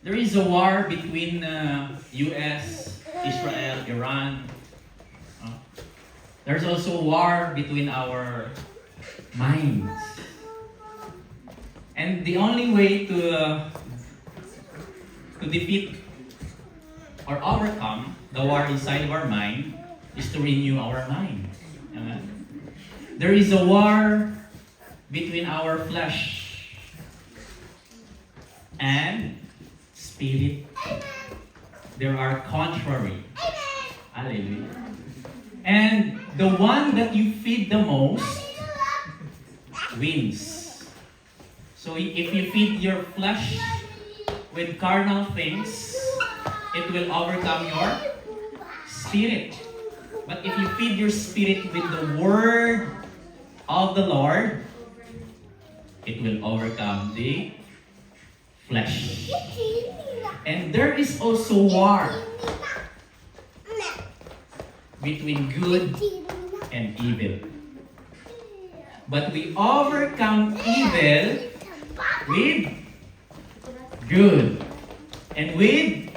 There is a war between U.S., Israel, Iran. There's also a war between our minds. And the only way to defeat or overcome the war inside of our mind is to renew our mind. Amen? There is a war between our flesh and spirit. There are contrary. Hallelujah. And the one that you feed the most wins. So if you feed your flesh with carnal things, it will overcome your spirit. But if you feed your spirit with the word of the Lord, it will overcome the flesh. And there is also war between good and evil. But we overcome evil with good and with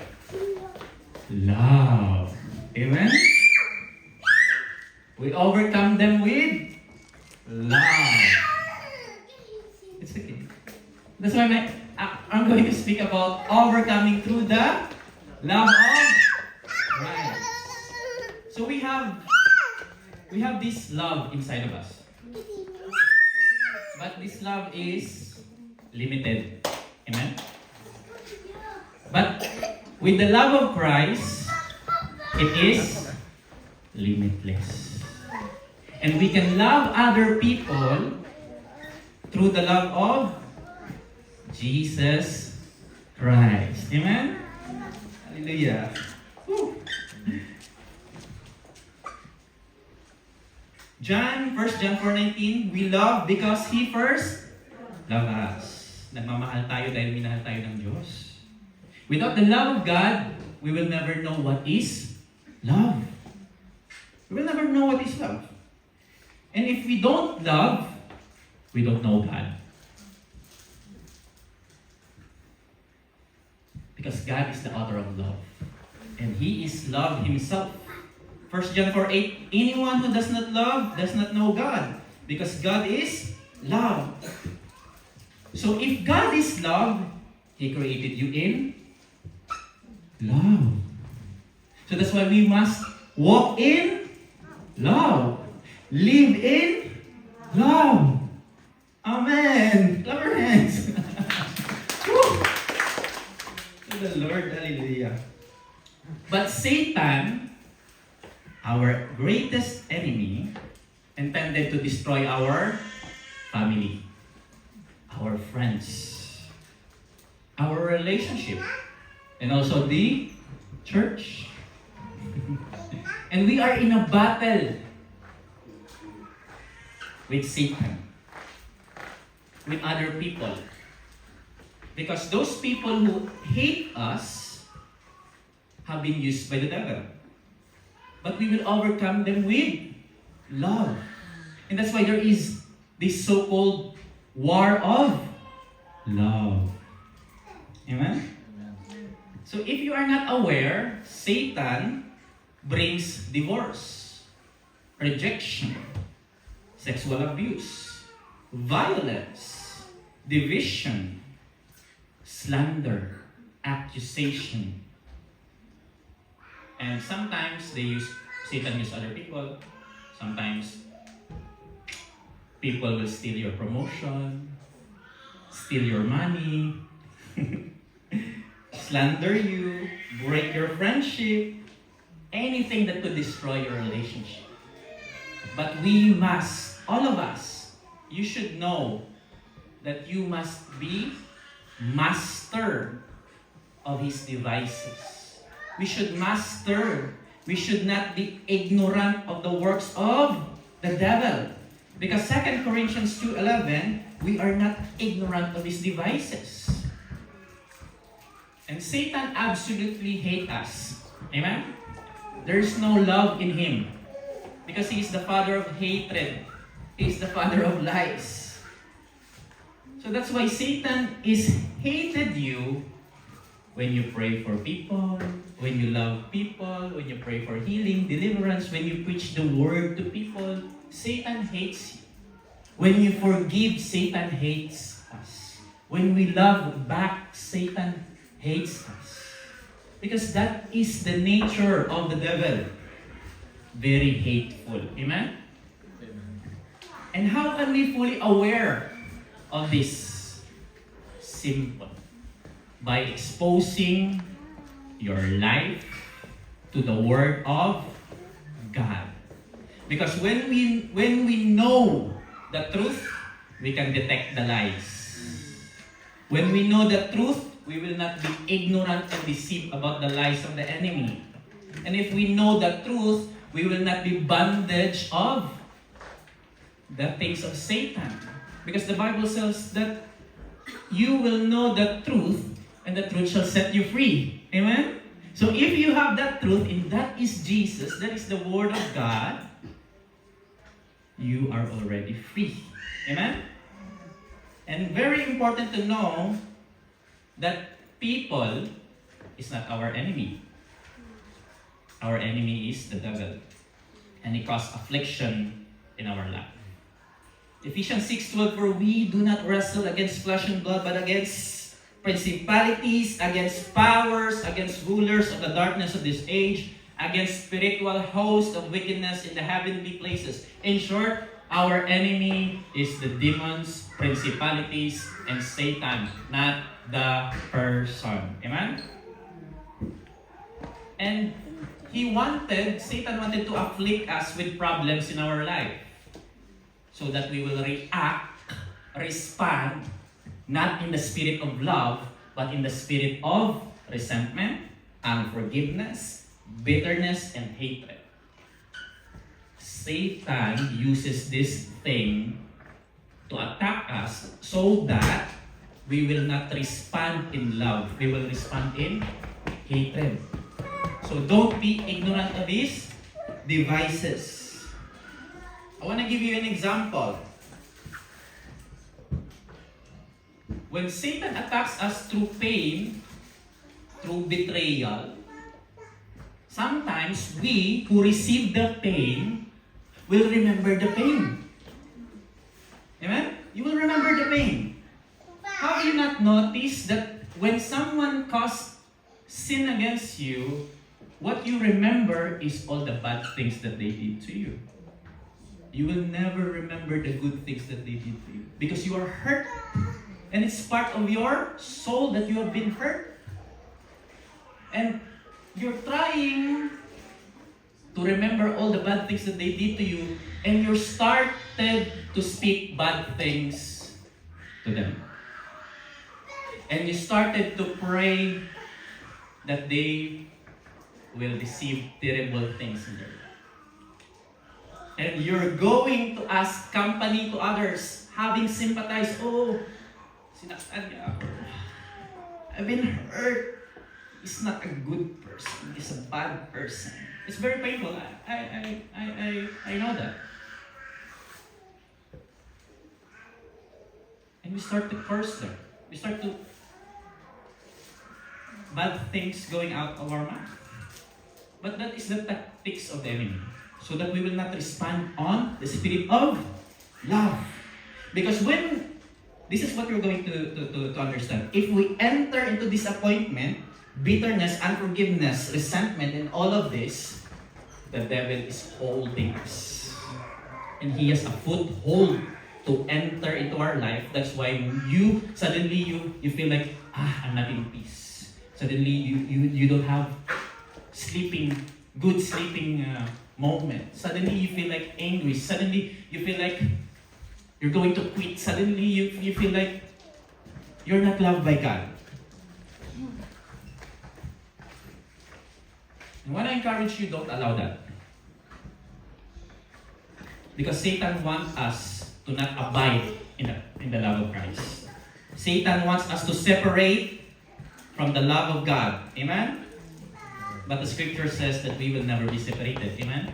love. Amen? We overcome them with love. It's okay. That's why I'm going to speak about overcoming through the love of Christ. So we have this love inside of us. But this love is limited. Amen? But with the love of Christ, it is limitless. And we can love other people through the love of Jesus Christ. Amen? Hallelujah. Woo. John 1 John 4:19, we love because He first loved us. Nagmamahal tayo dahil minahal tayo ng Diyos. Without the love of God, we will never know what is love. We will never know what is love. And if we don't love, we don't know God. Because God is the author of love. And He is love Himself. 1 John 4:8, anyone who does not love does not know God, because God is love. So if God is love, He created you in love. So that's why we must walk in love. Live in love. Amen. Clap your hands. To the Lord, hallelujah. But Satan, our greatest enemy, intended to destroy our family, our friends, our relationship, and also the church. And we are in a battle with Satan, with other people. Because those people who hate us have been used by the devil. But we will overcome them with love. And that's why there is this so-called war of love. Amen? So if you are not aware, Satan brings divorce, rejection, sexual abuse, violence, division, slander, accusation. And sometimes Satan use other people. Sometimes people will steal your promotion, steal your money, slander you, break your friendship, anything that could destroy your relationship. But we must, all of us, you should know that you must be master of his devices. We should master. We should not be ignorant of the works of the devil. Because 2 Corinthians 2:11, we are not ignorant of his devices. And Satan absolutely hates us. Amen? There is no love in him. Because he is the father of hatred. He is the father of lies. So that's why Satan is hated you when you pray for people, when you love people, when you pray for healing, deliverance, when you preach the word to people, Satan hates you. When you forgive, Satan hates us. When we love back, Satan hates us. Because that is the nature of the devil. Very hateful. Amen? And how can we fully aware of this? Simple. By exposing your life to the Word of God. Because when we know the truth, we can detect the lies. When we know the truth, we will not be ignorant and deceived about the lies of the enemy. And if we know the truth, we will not be bondage of the things of Satan. Because the Bible says that you will know the truth, and the truth shall set you free. Amen? So if you have that truth, and that is Jesus, that is the Word of God, you are already free. Amen? And very important to know that people is not our enemy. Our enemy is the devil. And he causes affliction in our life. Ephesians 6:12, for we do not wrestle against flesh and blood, but against principalities, against powers, against rulers of the darkness of this age, against spiritual hosts of wickedness in the heavenly places. In short, our enemy is the demons, principalities, and Satan, not the person. Amen? And Satan wanted to afflict us with problems in our life so that we will respond, not in the spirit of love, but in the spirit of resentment, unforgiveness, bitterness, and hatred. Satan uses this thing to attack us so that we will not respond in love. We will respond in hatred. So don't be ignorant of these devices. I want to give you an example. When Satan attacks us through pain, through betrayal, sometimes we who receive the pain will remember the pain. Amen? You will remember the pain. How do you not notice that when someone caused sin against you, what you remember is all the bad things that they did to you? You will never remember the good things that they did to you because you are hurt. And it's part of your soul that you have been hurt. And you're trying to remember all the bad things that they did to you, and you started to speak bad things to them. And you started to pray that they will receive terrible things in their life. And you're going to ask company to others, having sympathized, oh, sinaktan niya ako. I've been hurt. He's not a good person. He's a bad person. It's very painful. I know that. And we start to curse them. We start to bad things going out of our mouth. But that is the tactics of the enemy. So that we will not respond on the spirit of love. Because this is what we're going to understand. If we enter into disappointment, bitterness, unforgiveness, resentment, and all of this, the devil is holding us. And he has a foothold to enter into our life. That's why you feel like, I'm not in peace. Suddenly you don't have good sleeping moment. Suddenly you feel like angry. Suddenly you feel like you're going to quit. Suddenly you feel like you're not loved by God. And when I encourage you, don't allow that. Because Satan wants us to not abide in the love of Christ. Satan wants us to separate from the love of God. Amen? But the scripture says that we will never be separated. Amen?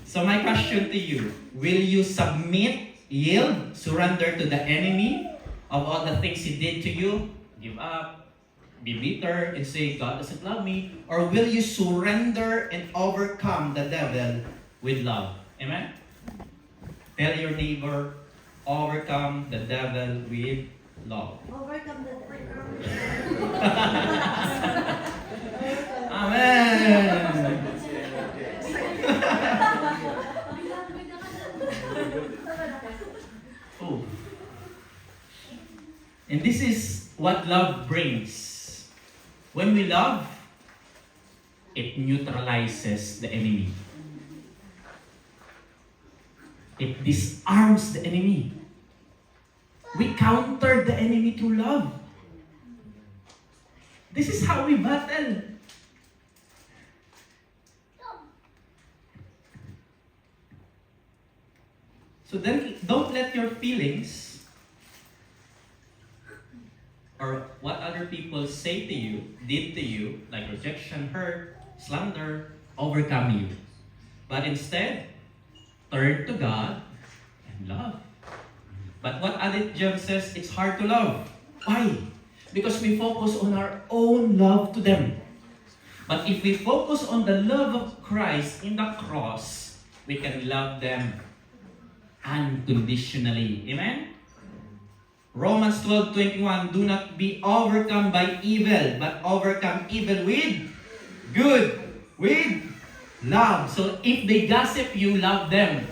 So my question to you, will you submit, yield, surrender to the enemy of all the things he did to you? Give up, be bitter and say, God doesn't love me? Or will you surrender and overcome the devil with love? Amen? Tell your neighbor, overcome the devil with love. Overcome the Amen! Oh. And this is what love brings. When we love, it neutralizes the enemy. It disarms the enemy. We counter the enemy through love. This is how we battle. So then, don't let your feelings or what other people say to you, did to you, like rejection, hurt, slander, overcome you. But instead, turn to God and love. But what Adit John says, it's hard to love. Why? Because we focus on our own love to them. But if we focus on the love of Christ in the cross, we can love them unconditionally. Amen? Romans 12:21, do not be overcome by evil, but overcome evil with good, with love. So if they gossip you, love them.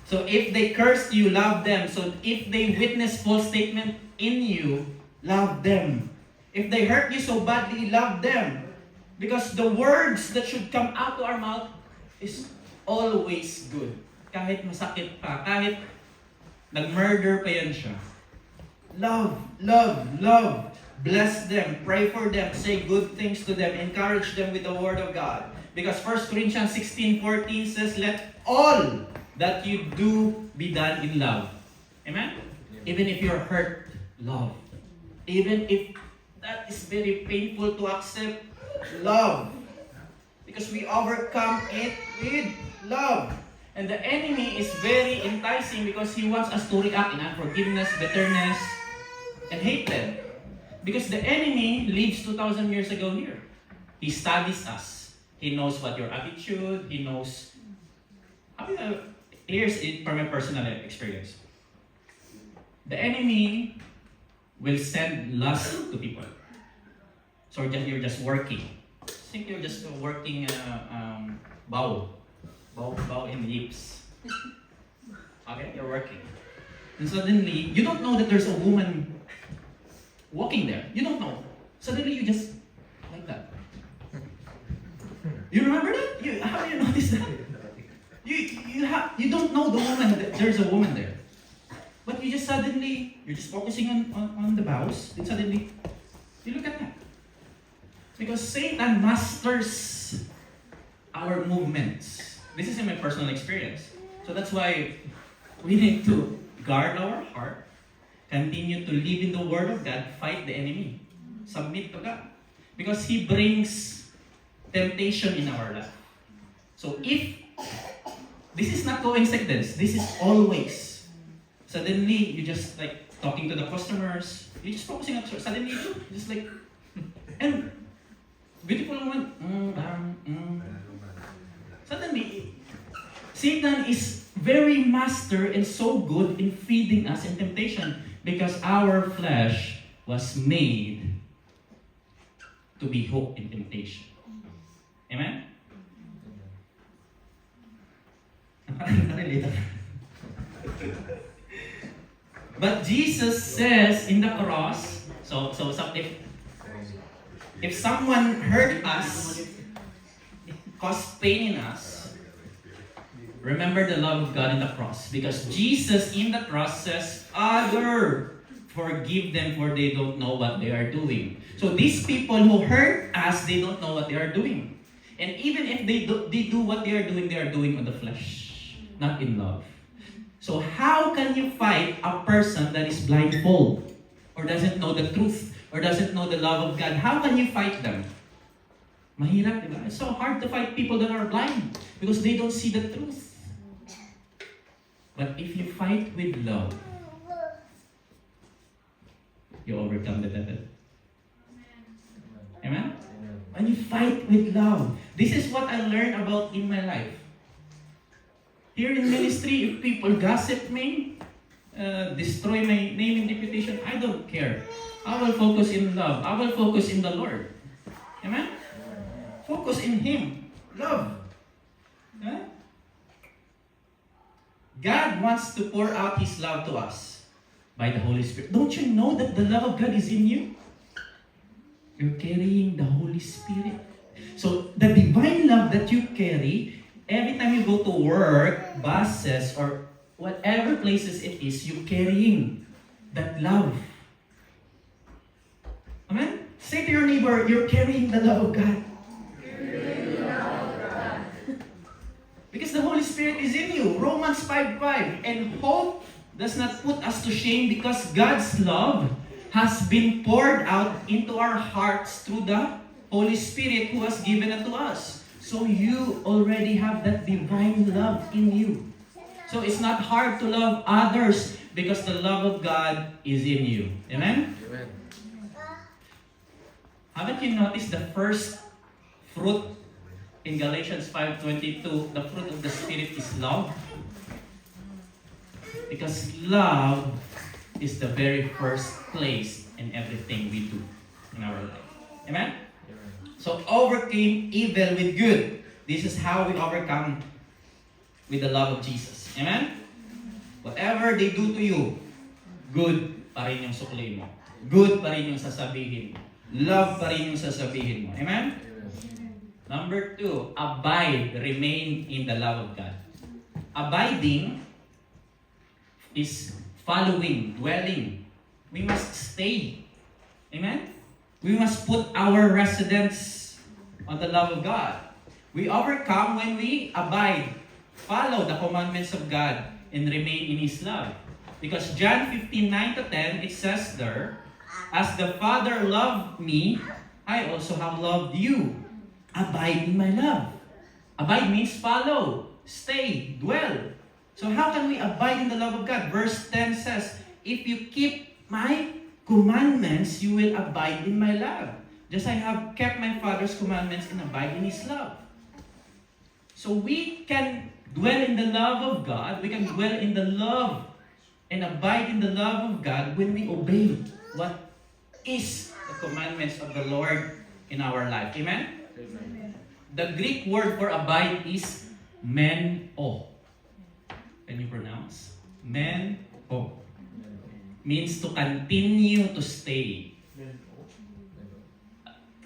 So if they curse you, love them. So if they witness false statement in you, love them. If they hurt you so badly, love them. Because the words that should come out to our mouth is always good. Kahit masakit pa, kahit nag-murder pa yan siya. Love, love, love. Bless them, pray for them, say good things to them, encourage them with the Word of God. Because 1 Corinthians 16:14 says, let all that you do be done in love. Amen? Even if you're hurt, love. Even if that is very painful to accept, love. Because we overcome it with love. And the enemy is very enticing because he wants us to react in unforgiveness, bitterness, and hatred. Because the enemy lives 2,000 years ago here. He studies us. He knows what your attitude, he knows... Here's it from my personal experience. The enemy will send lust to people. So you're just working. Think you're just working bow in lips. Okay, you're working. And suddenly, you don't know that there's a woman walking there. You don't know. Suddenly, you just like that. You remember that? How do you notice that? You don't know the woman. That there's a woman there. But you just suddenly, you're just focusing on the bows. Then suddenly, you look at that. Because Satan masters our movements. This is in my personal experience. So that's why we need to guard our heart, continue to live in the Word of God, fight the enemy, submit to God. Because He brings temptation in our life. So if, this is not coincidence, this is always. Suddenly, you just like talking to the customers, you're just focusing on, suddenly you just like, and beautiful woman, suddenly, Satan is very master and so good in feeding us in temptation because our flesh was made to be hooked in temptation. Amen? But Jesus says in the cross, so if someone hurt us, caused pain in us, remember the love of God in the cross. Because Jesus in the cross says, Father, forgive them for they don't know what they are doing. So these people who hurt us, they don't know what they are doing. And even if they do what they are doing on the flesh, not in love. So how can you fight a person that is blindfold, or doesn't know the truth, or doesn't know the love of God? How can you fight them? Mahirap, diba? It's so hard to fight people that are blind because they don't see the truth. But if you fight with love, you overcome the devil. When you fight with love. This is what I learned about in my life. Here in ministry, if people gossip me, destroy my name and reputation, I don't care. I will focus in love. I will focus in the Lord. Amen? Focus in Him. Love. Huh? God wants to pour out His love to us by the Holy Spirit. Don't you know that the love of God is in you? You're carrying the Holy Spirit. So, the divine love that you carry, every time you go to work, buses, or whatever places it is, you're carrying that love. Amen? Say to your neighbor, you're carrying the love of God. Because the Holy Spirit is in you. Romans 5:5. And hope does not put us to shame because God's love has been poured out into our hearts through the Holy Spirit who was given unto us. So you already have that divine love in you. So it's not hard to love others because the love of God is in you. Amen? Amen. Haven't you noticed the first fruit in Galatians 5:22, the fruit of the Spirit is love? Because love is the very first place in everything we do in our life. Amen? So overcame evil with good. This is how we overcome with the love of Jesus. Amen? Whatever they do to you, good pa rin yung suklay mo. Good pa rin yung sasabihin mo. Love pa rin yung sasabihin mo. Amen? Number 2, abide, remain in the love of God. Abiding is following, dwelling. We must stay. Amen? We must put our residence on the love of God. We overcome when we abide, follow the commandments of God, and remain in His love. Because John 15:9-10, it says there, as the Father loved me, I also have loved you. Abide in my love. Abide means follow, stay, dwell. So how can we abide in the love of God? Verse 10 says, if you keep my commandments, you will abide in my love. Just I have kept my Father's commandments and abide in His love. So we can dwell in the love of God. We can dwell in the love and abide in the love of God when we obey what is the commandments of the Lord in our life. Amen? Amen. The Greek word for abide is meno. Can you pronounce? Meno. Means to continue to stay.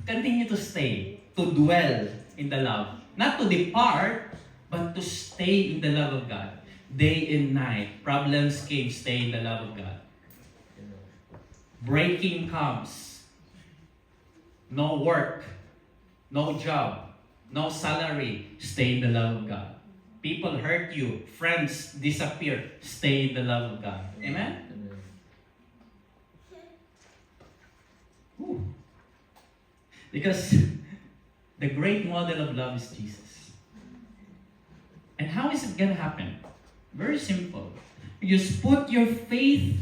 Continue to stay. To dwell in the love. Not to depart, but to stay in the love of God. Day and night. Problems came, stay in the love of God. Breaking comes. No work. No job. No salary. Stay in the love of God. People hurt you. Friends disappear. Stay in the love of God. Amen? Ooh. Because the great model of love is Jesus. And how is it going to happen? Very simple. You just put your faith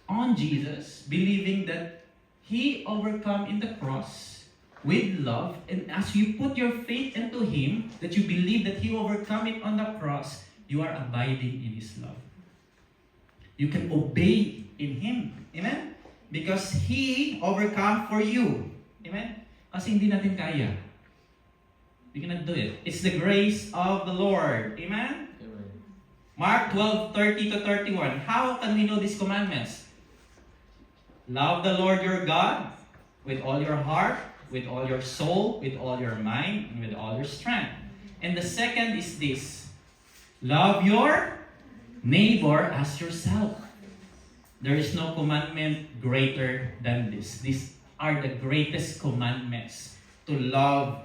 on Jesus, believing that He overcome in the cross with love. And as you put your faith into Him, that you believe that He overcome it on the cross, you are abiding in His love. You can obey in Him. Amen? Because He overcome for you. Amen? Kasi hindi natin kaya. We cannot do it. It's the grace of the Lord. Amen? Amen. Mark 12:30-31. How can we know these commandments? Love the Lord your God with all your heart, with all your soul, with all your mind, and with all your strength. And the second is this. Love your neighbor as yourself. There is no commandment greater than this. These are the greatest commandments. To love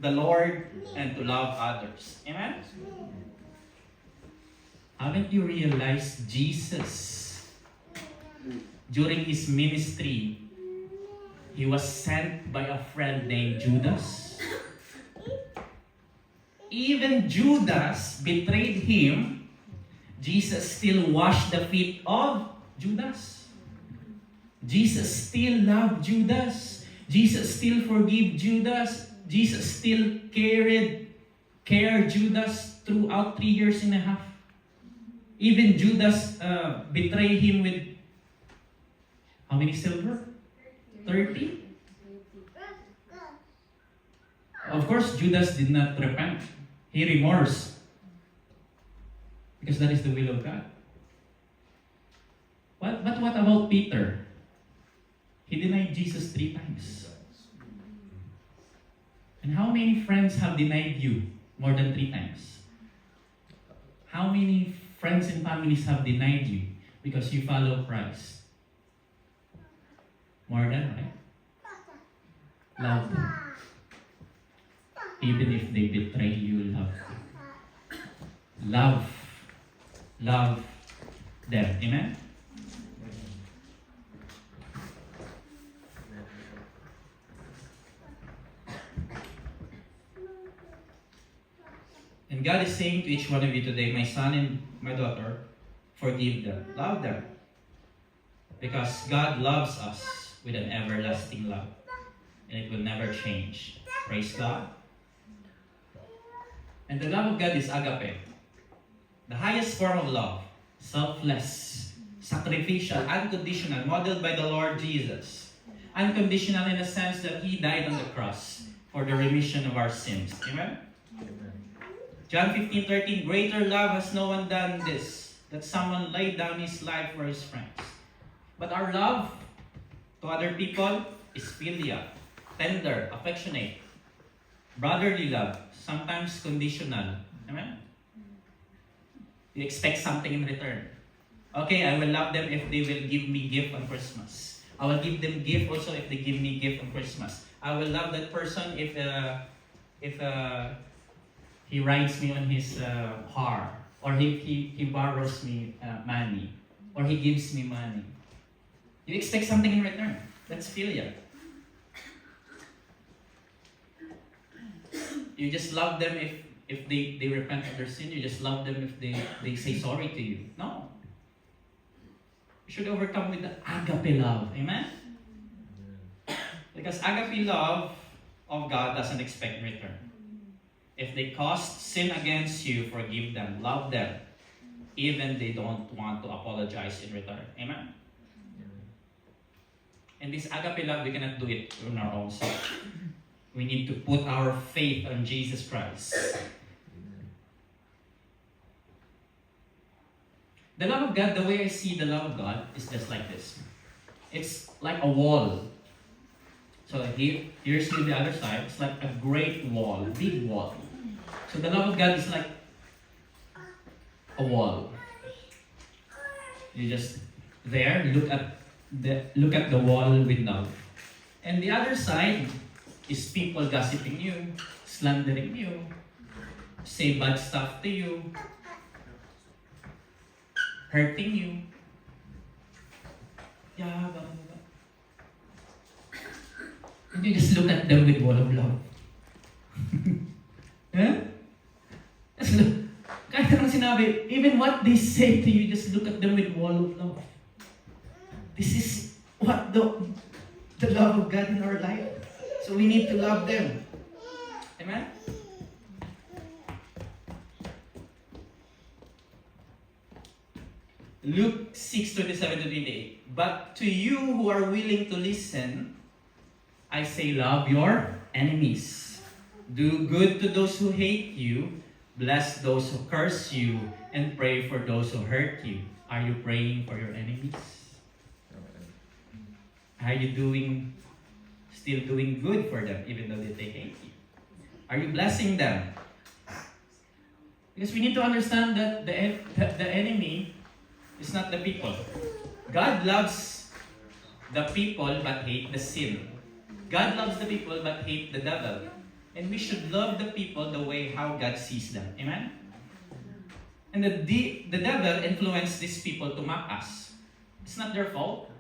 the Lord and to love others. Amen? Haven't you realized Jesus, during His ministry, He was sent by a friend named Judas? Even Judas betrayed Him. Jesus still washed the feet of Judas. Jesus still loved Judas. Jesus still forgave Judas. Jesus still cared Judas throughout 3 years and a half. Even Judas betrayed him with how many silver? 30? Of course, Judas did not repent. He remorse. Because that is the will of God. But what about Peter? He denied Jesus 3 times. And how many friends have denied you more than 3 times? How many friends and families have denied you because you follow Christ? More than, right? Love them. Even if they betray you, love them. Love them. Amen? And God is saying to each one of you today, my son and my daughter, forgive them. Love them. Because God loves us with an everlasting love. And it will never change. Praise God. And the love of God is agape. The highest form of love. Selfless, sacrificial, unconditional, modeled by the Lord Jesus. Unconditional in the sense that He died on the cross for the remission of our sins. Amen? John 15:13, greater love has no one done this, that someone laid down his life for his friends. But our love to other people is filial, tender, affectionate, brotherly love, sometimes conditional. Amen? You expect something in return. Okay, I will love them if they will give me gift on Christmas. I will give them gift also if they give me gift on Christmas. I will love that person if he rides me on his car, or if he borrows me money, or he gives me money. You expect something in return. That's filial. You just love them if they repent of their sin. You just love them if they say sorry to you. No. You should overcome with the agape love. Amen? Because agape love of God doesn't expect return. If they cause sin against you, forgive them, love them, even they don't want to apologize in return. Amen? And this agape love, we cannot do it on our own self. We need to put our faith on Jesus Christ. The love of God, the way I see the love of God, is just like this. It's like a wall. So here's to the other side. It's like a great wall, big wall. So the love of God is like a wall. You just there, look at the wall with love. And the other side is people gossiping you, slandering you, say bad stuff to you, hurting you. Yeah, blah, blah, blah. And you just look at them with wall of love. Huh? Just look. Kahit anong sinabi, even what they say to you, just look at them with wall of love. This is what the love of God in our life. So we need to love them. Amen? Luke 6:27-28. But to you who are willing to listen, I say love your enemies. Do good to those who hate you. Bless those who curse you. And pray for those who hurt you. Are you praying for your enemies? Are you still doing good for them even though they hate you? Are you blessing them? Because we need to understand that the enemy is not the people. God loves the people but hate the sin. God loves the people but hate the devil. And we should love the people the way how God sees them. Amen? And the devil influenced these people to mock us. It's not their fault.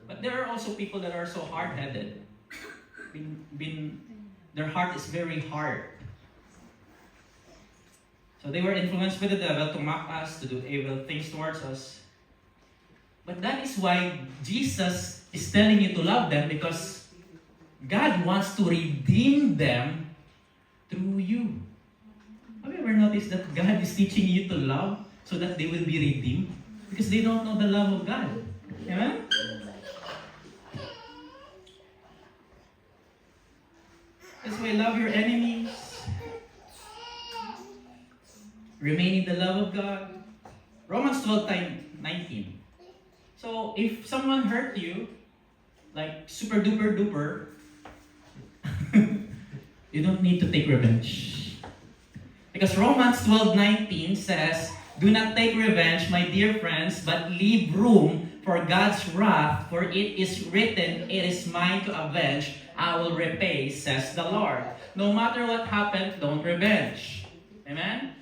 But there are also people that are so hard-headed. Their heart is very hard. So they were influenced by the devil to mock us, to do evil things towards us. But that is why Jesus is telling you to love them because God wants to redeem them through you. Have you ever noticed that God is teaching you to love so that they will be redeemed? Because they don't know the love of God. Amen? That's why love your enemies. Remain in the love of God. Romans 12:19. So, if someone hurt you, like super duper duper, you don't need to take revenge. Because Romans 12:19 says, "Do not take revenge, my dear friends, but leave room for God's wrath, for it is written, it is mine to avenge, I will repay, says the Lord." No matter what happened, don't revenge. Amen?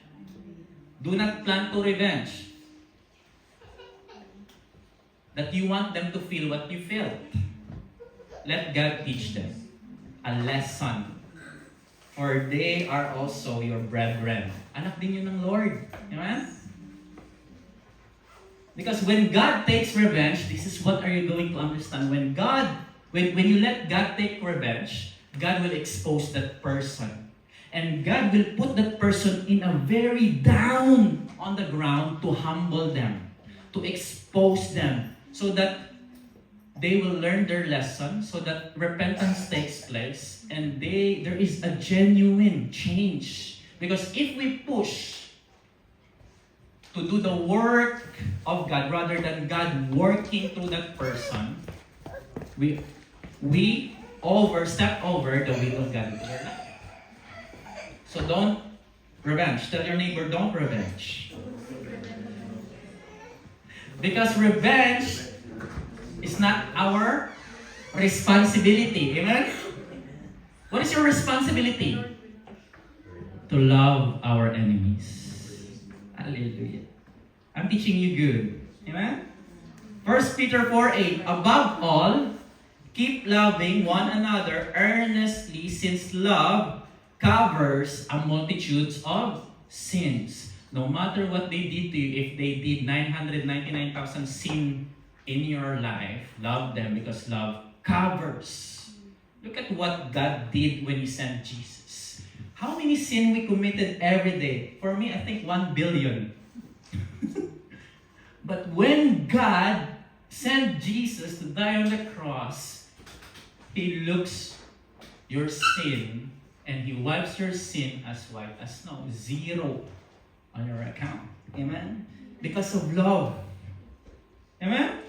Do not plan to revenge. That you want them to feel what you felt. Let God teach them a lesson. For they are also your brethren. Anak din yun ng Lord. Amen? Because when God takes revenge, this is what are you going to understand. When you let God take revenge, God will expose that person. And God will put that person in a very down on the ground to humble them, to expose them, so that they will learn their lesson, so that repentance takes place, and there is a genuine change. Because if we push to do the work of God rather than God working through that person, we step over the will of God in your life. So don't revenge. Tell your neighbor, don't revenge. Because revenge is not our responsibility. Amen? What is your responsibility? To love our enemies. Hallelujah. I'm teaching you good. Amen? 1 Peter 4:8. Above all, keep loving one another earnestly, since love covers a multitude of sins. No matter what they did to you, if they did 999,000 sin in your life, love them because love covers. Look at what God did when He sent Jesus. How many sin we committed every day? For me, I think 1 billion. But when God sent Jesus to die on the cross, He looks your sin and He wipes your sin as white as snow. 0 on your account. Amen? Because of love. Amen?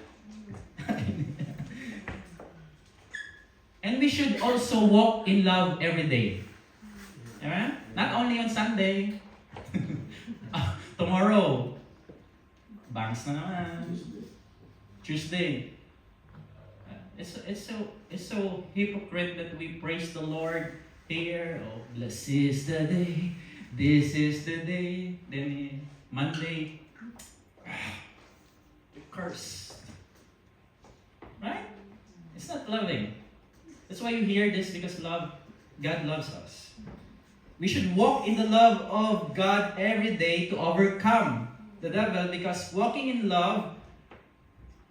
And we should also walk in love every day. Amen? Not only on Sunday. Tomorrow, bangs na naman. Tuesday. It's so hypocrite that we praise the Lord here. Oh, blessed is the day. This is the day. Then Monday, you curse. Right? It's not loving. That's why you hear this, because God loves us. We should walk in the love of God every day to overcome the devil, because walking in love,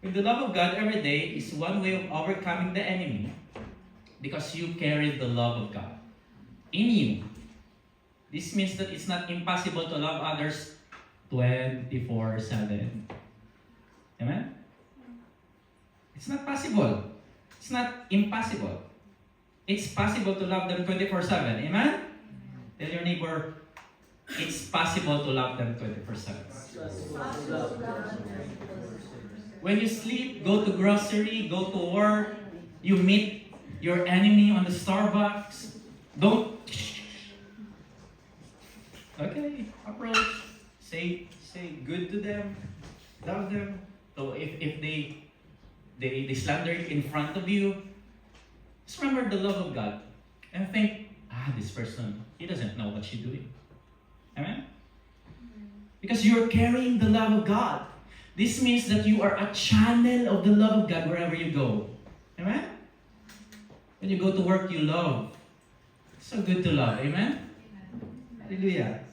with the love of God every day, is one way of overcoming the enemy, because you carry the love of God in you. This means that it's not impossible to love others 24/7. Amen? It's not possible. It's not impossible. It's possible to love them 24/7. Amen? Tell your neighbor, it's possible to love them 24/7. When you sleep, go to grocery, go to work, you meet your enemy on the Starbucks, don't. Okay, approach. Say good to them, love them. So if they slander you in front of you, just remember the love of God and think, this person, he doesn't know what she's doing. Amen? Because you're carrying the love of God. This means that you are a channel of the love of God wherever you go. Amen? When you go to work, you love. It's so good to love. Amen? Hallelujah.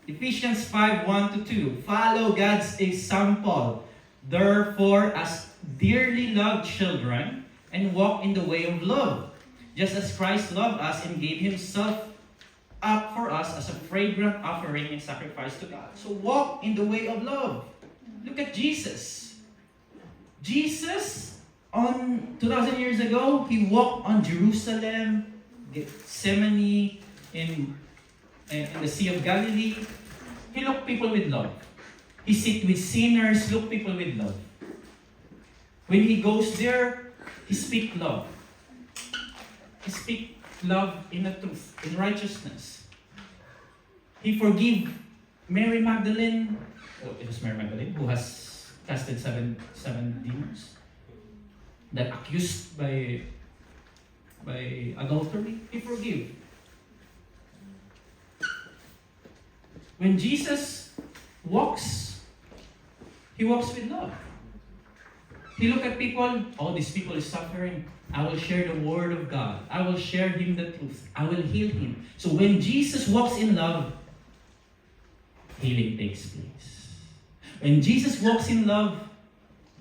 Ephesians 5:1-2. Follow God's example. Therefore, as dearly loved children and walk in the way of love, just as Christ loved us and gave himself up for us as a fragrant offering and sacrifice to God. So walk in the way of love. Look at Jesus. Jesus, on 2,000 years ago, he walked on Jerusalem, Gethsemane, in the Sea of Galilee. He looked people with love. He sit with sinners, look people with love. When he goes there, he speak love. He speak love in the truth, in righteousness. He forgive Mary Magdalene. Oh, it was Mary Magdalene who has casted seven demons that accused by adultery. He forgive. When Jesus walks, he walks with love. He look at people, oh, this people is suffering. I will share the word of God. I will share him the truth. I will heal him. So when Jesus walks in love, healing takes place. When Jesus walks in love,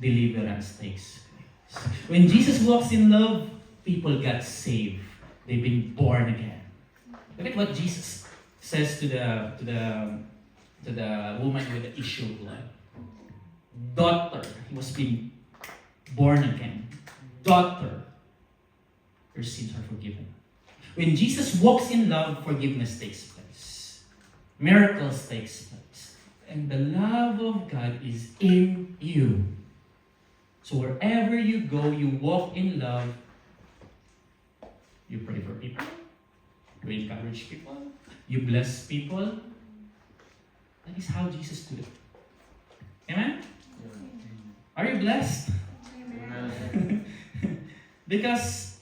deliverance takes place. When Jesus walks in love, people get saved. They've been born again. Look at what Jesus says to the woman with the issue of blood. Daughter, he was being born again. Daughter, your sins are forgiven. When Jesus walks in love, forgiveness takes place. Miracles takes place. And the love of God is in you. So wherever you go, you walk in love. You pray for people. You encourage people. You bless people. That is how Jesus did it. Amen? Are you blessed? Amen. Because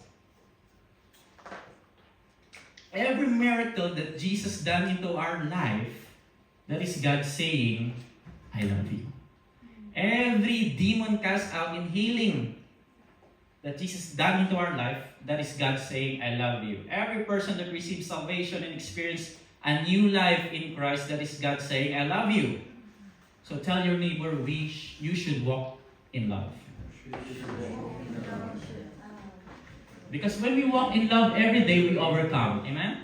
every miracle that Jesus done into our life, that is God saying, I love you. Every demon cast out in healing that Jesus done into our life, that is God saying, I love you. Every person that receives salvation and experience a new life in Christ, that is God saying, I love you. So tell your neighbor, you should walk in love. Because when we walk in love every day, we overcome. Amen?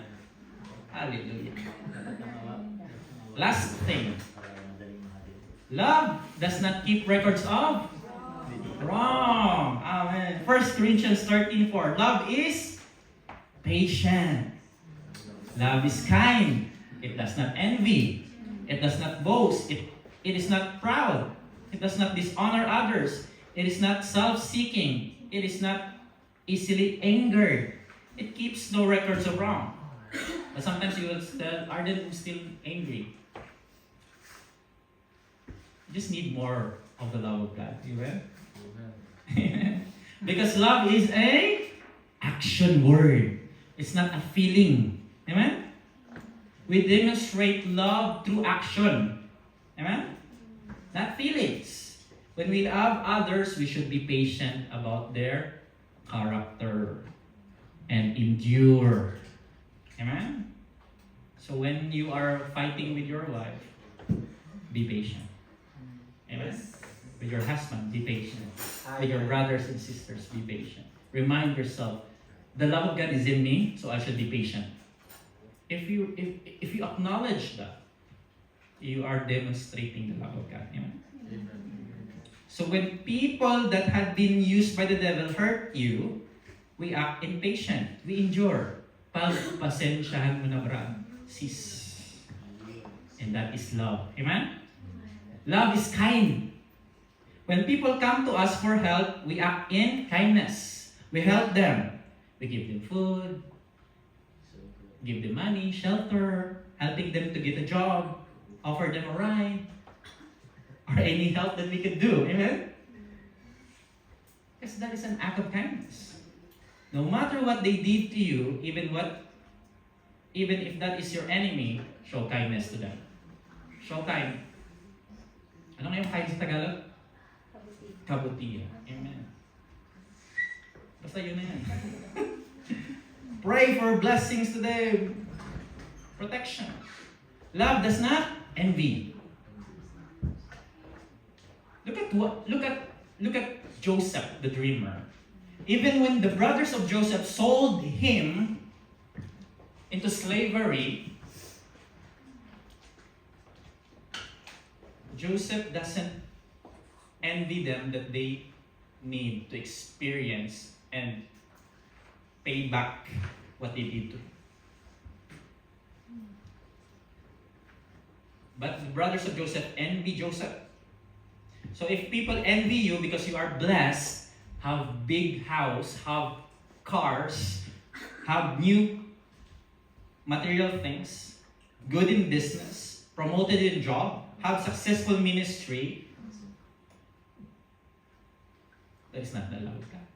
Hallelujah. Last thing. Love does not keep records of wrong. Amen. 1 Corinthians 13:4. Love is patient. Love is kind. It does not envy. It does not boast. It is not proud. It does not dishonor others. It is not self-seeking. It is not easily angered. It keeps no records of wrong. But sometimes you will tell, are they still angry? You just need more of the love of God. Amen? Because love is a action word. It's not a feeling. Amen? We demonstrate love through action. Amen? Not feelings. When we love others, we should be patient about their character and endure. Amen? So when you are fighting with your wife, be patient. Amen? With your husband, be patient. With your brothers and sisters, be patient. Remind yourself, the love of God is in me, so I should be patient. If you acknowledge that, you are demonstrating the love of God. Amen? So when people that had been used by the devil hurt you, we act impatient. We endure. Pasensyahan mo na, brad. Sis. And that is love. Amen? Love is kind. When people come to us for help, we act in kindness. We help them. We give them food, give them money, shelter, helping them to get a job, offer them a ride, or any help that we could do. Amen? Because that is an act of kindness. No matter what they did to you, even if that is your enemy, show kindness to them. Show kind. Ano nga yung kind sa Tagalog? Kabutihan. Amen. Basta yun na yan. Pray for blessings today. Protection. Love does not envy. Look at Joseph, the dreamer. Even when the brothers of Joseph sold him into slavery, Joseph doesn't envy them that they need to experience and pay back what they did to him. But the brothers of Joseph envy Joseph. So if people envy you because you are blessed, have big house, have cars, have new material things, good in business, promoted in job, have successful ministry, that is not the love of God.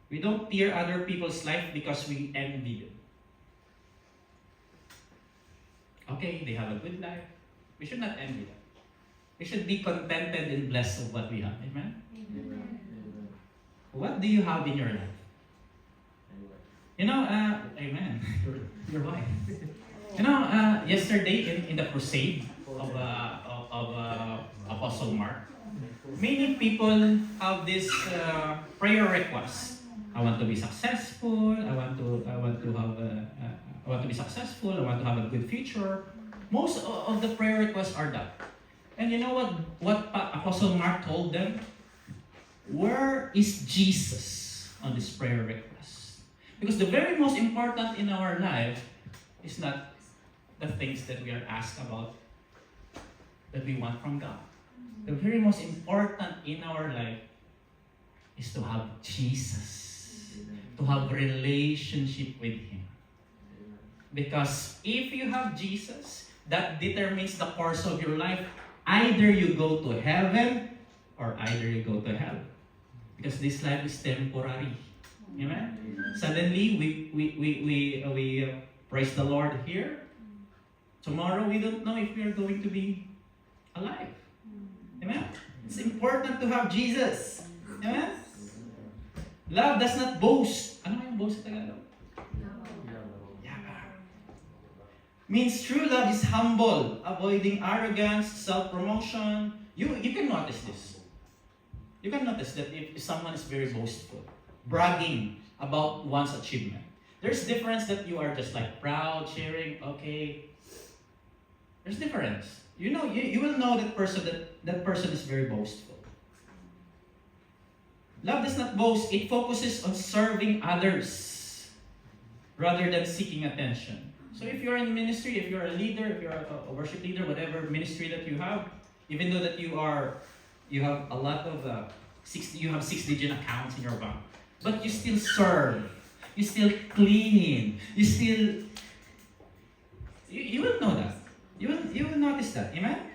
We don't tear other people's life because we envy them. Okay, they have a good life. We should not envy them. We should be contented and blessed of what we have. Amen? Amen. What do you have in your life? You know, amen. Your wife. You know, yesterday in the crusade of Apostle Mark, many people have this prayer request. I want to be successful. I want to be successful. I want to have a good future. Most of the prayer requests are that. And you know what Apostle Mark told them? Where is Jesus on this prayer request? Because the very most important in our life is not the things that we are asked about that we want from God. The very most important in our life is to have Jesus, to have relationship with Him. Because if you have Jesus, that determines the course of your life. Either you go to heaven or either you go to hell. Because this life is temporary. Amen? Suddenly, we praise the Lord here. Tomorrow, we don't know if we are going to be alive. Amen? It's important to have Jesus. Amen? Love does not boast. Ano yung boast sa Tagalog? Means true love is humble, avoiding arrogance, self-promotion. You can notice this. You can notice that if someone is very boastful, bragging about one's achievement. There's difference that you are just like proud, cheering, okay. There's difference. You know, you will know that person is very boastful. Love does not boast. It focuses on serving others rather than seeking attention. So if you're in ministry, if you're a leader, if you're a worship leader, whatever ministry that you have, even though that you have a lot of you have 6-digit accounts in your bank, but you still serve, you still clean, you will know that. You will notice that. Amen?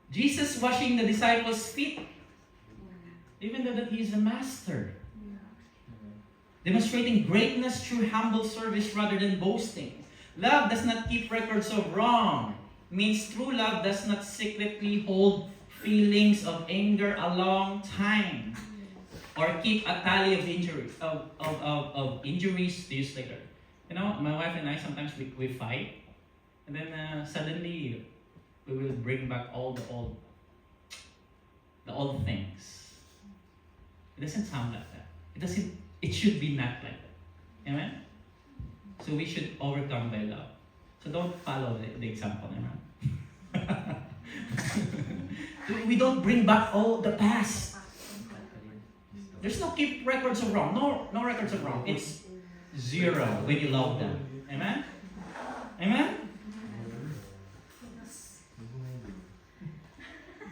Jesus washing the disciples' feet, even though that He is the master. Demonstrating greatness through humble service rather than boasting. Love does not keep records of wrong. Means true love does not secretly hold feelings of anger a long time. Or keep a tally of injuries, of injuries to use later. You know, my wife and I sometimes we fight. And then suddenly we will bring back all the old things. It doesn't sound like that. It should be not like that. Amen? So we should overcome by love. So don't follow the example. Amen? We don't bring back all the past. There's no keep records of wrong. No records of wrong. It's zero when you love them. Amen? Amen?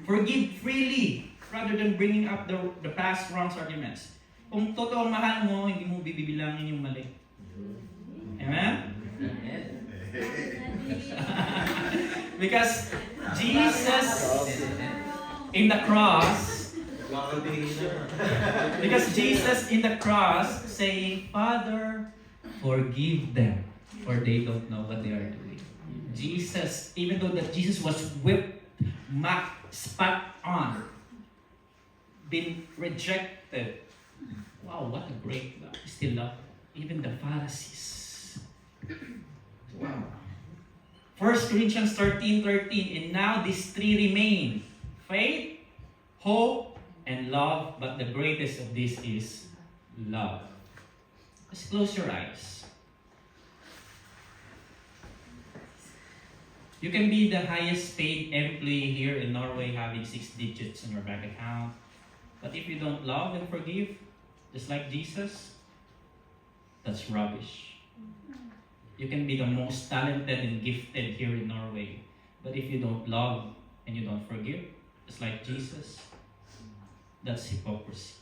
Forgive freely rather than bringing up the past wrongs arguments. Kung totoong mahal mo, hindi mo bibibilangin yung mali. Amen? Because Jesus in the cross, saying, Father, forgive them, for they don't know what they are doing. Jesus, even though that Jesus was whipped, mocked, spat on, been rejected. Wow, what a great love. Still love even the Pharisees. Wow. 1 Corinthians 13:13, and now these three remain: faith, hope, and love, but the greatest of these is love. Just close your eyes. You can be the highest paid employee here in Norway, having 6 digits in your bank account. But if you don't love and forgive, just like Jesus, that's rubbish. You can be the most talented and gifted here in Norway. But if you don't love and you don't forgive, just like Jesus, that's hypocrisy.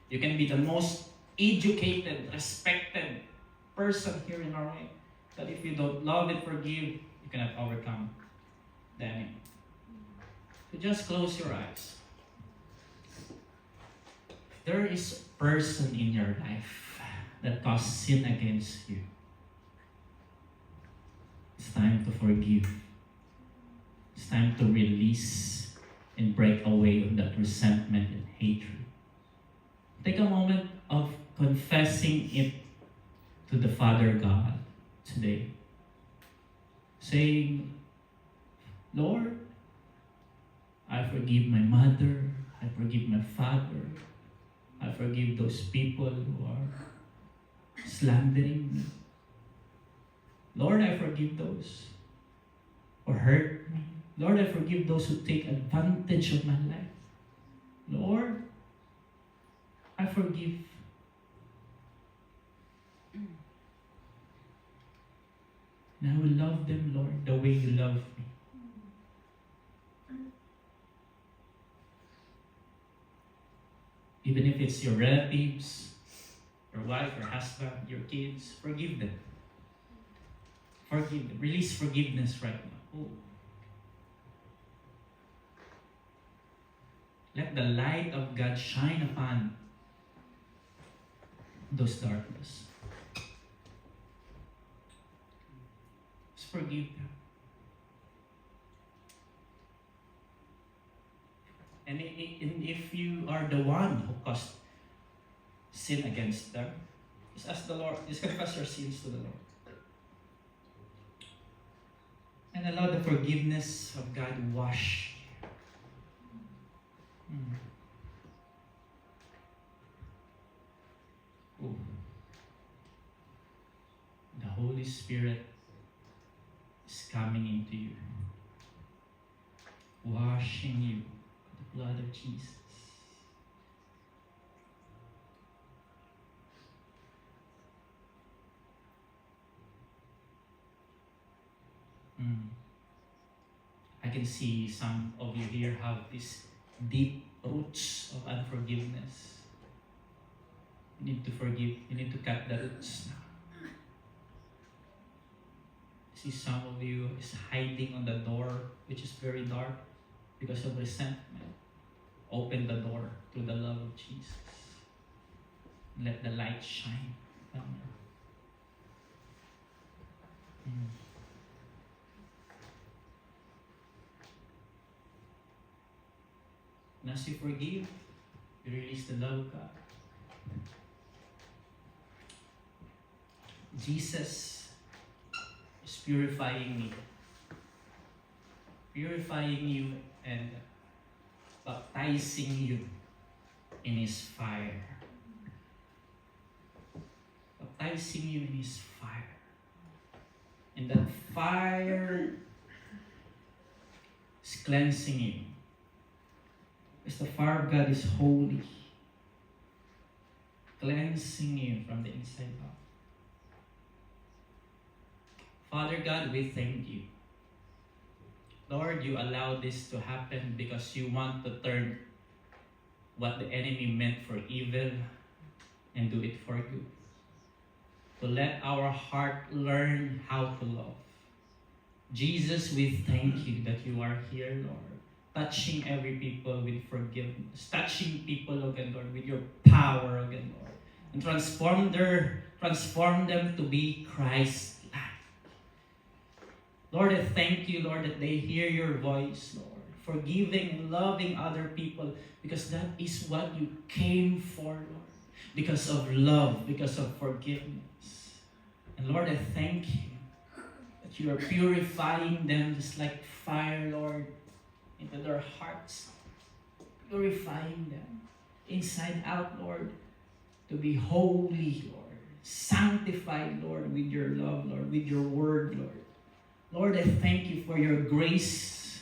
You can be the most educated, respected person here in Norway. But if you don't love and forgive, you cannot overcome the enemy. So just close your eyes. There is a person in your life that caused sin against you. It's time to forgive. It's time to release and break away of that resentment and hatred. Take a moment of confessing it to the Father God today. Saying, Lord, I forgive my mother, I forgive my father, I forgive those people who are slandering me. Lord, I forgive those who hurt me. Lord, I forgive those who take advantage of my life. Lord, I forgive. And I will love them, Lord, the way you love me. Even if it's your relatives, your wife, your husband, your kids, forgive them. Forgive them. Release forgiveness right now. Oh. Let the light of God shine upon those darkness. Just forgive them. And if you are the one who caused sin against them, just ask the Lord, just confess your sins to the Lord. And allow the forgiveness of God to wash you. Ooh. The Holy Spirit is coming into you, washing you with the blood of Jesus. I can see some of you here have these deep roots of unforgiveness. You need to forgive. You need to cut the roots now. I see some of you is hiding on the door, which is very dark, because of resentment. Open the door through the love of Jesus. Let the light shine on you. And as you forgive, you release the love of God. Jesus is purifying me. Purifying you and baptizing you in His fire. Baptizing you in His fire. And that fire is cleansing you. Because the fire of God is holy, cleansing you from the inside out. Father God, we thank you. Lord, you allowed this to happen because you want to turn what the enemy meant for evil and do it for good. To let our heart learn how to love. Jesus, we thank you that you are here, Lord. Touching every people with forgiveness. Touching people, oh God, Lord, with your power, oh God, Lord. And transform them to be Christ-like. Lord, I thank you, Lord, that they hear your voice, Lord. Forgiving and loving other people, because that is what you came for, Lord. Because of love, because of forgiveness. And Lord, I thank you That you are purifying them just like fire, Lord, into their hearts. Purifying them inside out, Lord, to be holy, Lord. Sanctified, Lord, with your love, Lord, with your word, Lord. Lord, I thank you for your grace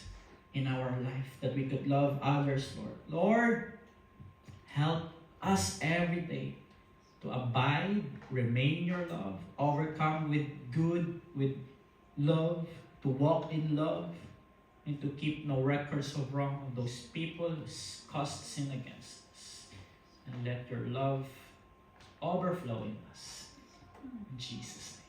in our life that we could love others, Lord. Lord, help us every day to abide, remain in your love, overcome with good, with love, to walk in love, and to keep no records of wrong of those people who caused sin against us. And let your love overflow in us. In Jesus' name.